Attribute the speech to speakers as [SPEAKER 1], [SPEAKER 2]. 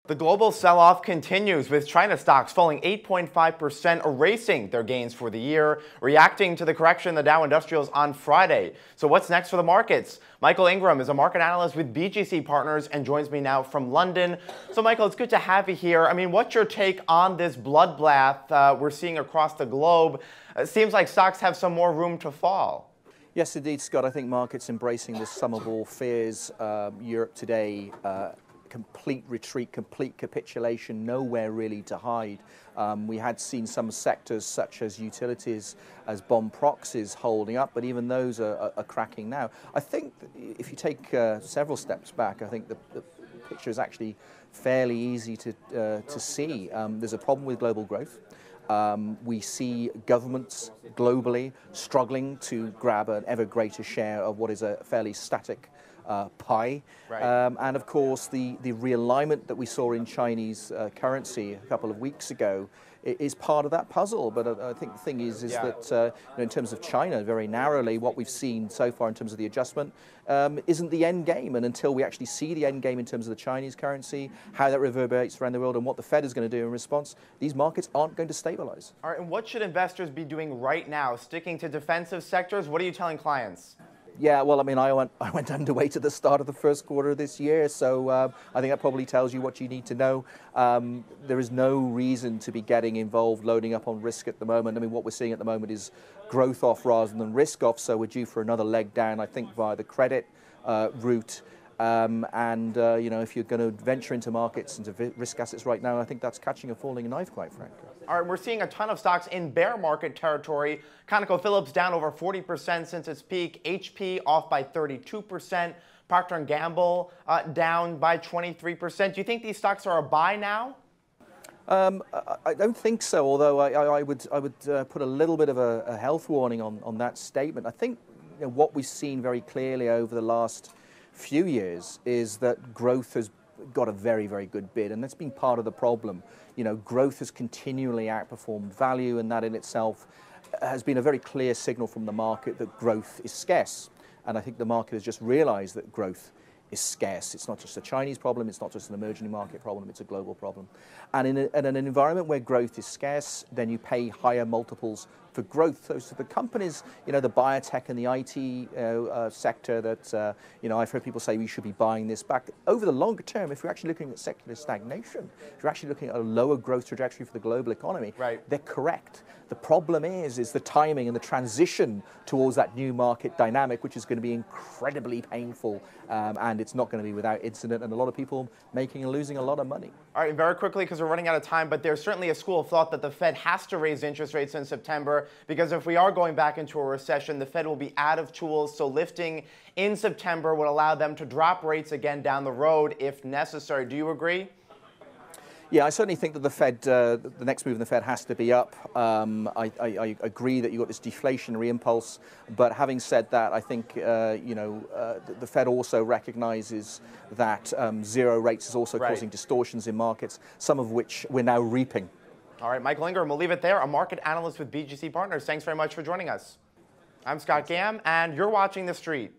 [SPEAKER 1] The global sell-off continues, with China stocks falling 8.5%, erasing their gains for the year, reacting to the correction in the Dow Industrials on Friday. So what's next for the markets? Michael Ingram is a market analyst with BGC Partners and joins me now from London. So Michael, it's good to have you here. I mean, what's your take on this bloodbath we're seeing across the globe? It seems like stocks have some more room to fall.
[SPEAKER 2] Yes, indeed, Scott. I think markets embracing this sum of all fears. Europe today, complete retreat, complete capitulation, nowhere really to hide. We had seen some sectors such as utilities, as bond proxies holding up, but even those are cracking now. I think if you take several steps back, I think the picture is actually fairly easy to see. There's a problem with global growth. We see governments globally struggling to grab an ever greater share of what is a fairly static pie. Right. And of course, the realignment that we saw in Chinese currency a couple of weeks ago is part of that puzzle. But I think the thing is that in terms of China, very narrowly, what we've seen so far in terms of the adjustment isn't the end game. And until we actually see the end game in terms of the Chinese currency, how that reverberates around the world, and what the Fed is going to do in response, these markets aren't going to stabilize.
[SPEAKER 1] All right, and what should investors be doing right now? Sticking to defensive sectors? What are you telling clients?
[SPEAKER 2] Yeah, well, I mean, I went underweight at the start of the first quarter of this year, so I think that probably tells you what you need to know. There is no reason to be getting involved, loading up on risk at the moment. I mean, what we're seeing at the moment is growth off rather than risk off, so we're due for another leg down, I think, via the credit route. You know, if you're going to venture into markets, into risk assets right now, I think that's catching a falling knife, quite frankly.
[SPEAKER 1] All right, we're seeing a ton of stocks in bear market territory. ConocoPhillips down over 40% since its peak. HP off by 32%. Procter Gamble down by 23%. Do you think these stocks are a buy now?
[SPEAKER 2] I don't think so, although I would put a little bit of a health warning on that statement. I think what we've seen very clearly over the last few years is that growth has got a very, very good bid, and that's been part of the problem. You know, growth has continually outperformed value, and that in itself has been a very clear signal from the market that growth is scarce. And I think the market has just realized that growth is scarce. It's not just a Chinese problem, it's not just an emerging market problem, it's a global problem. And in an environment where growth is scarce, then you pay higher multiples for growth. So the companies, you know, the biotech and the IT sector that, you know, I've heard people say we should be buying this back. Over the longer term, if we're actually looking at secular stagnation, if you're actually looking at a lower growth trajectory for the global economy, right, they're correct. The problem is the timing and the transition towards that new market dynamic, which is going to be incredibly painful, and it's not going to be without incident, and a lot of people making and losing a lot of money.
[SPEAKER 1] All right, very quickly, because we're running out of time, but there's certainly a school of thought that the Fed has to raise interest rates in September, because if we are going back into a recession, the Fed will be out of tools, so lifting in September would allow them to drop rates again down the road if necessary. Do you agree?
[SPEAKER 2] Yeah, I certainly think that the Fed, the next move in the Fed has to be up. I agree that you've got this deflationary impulse, but having said that, I think you know, the Fed also recognizes that zero rates is also causing distortions in markets, some of which we're now reaping.
[SPEAKER 1] All right, Michael Ingram, we'll leave it there. A market analyst with BGC Partners. Thanks very much for joining us. I'm Scott Gamm, and you're watching The Street.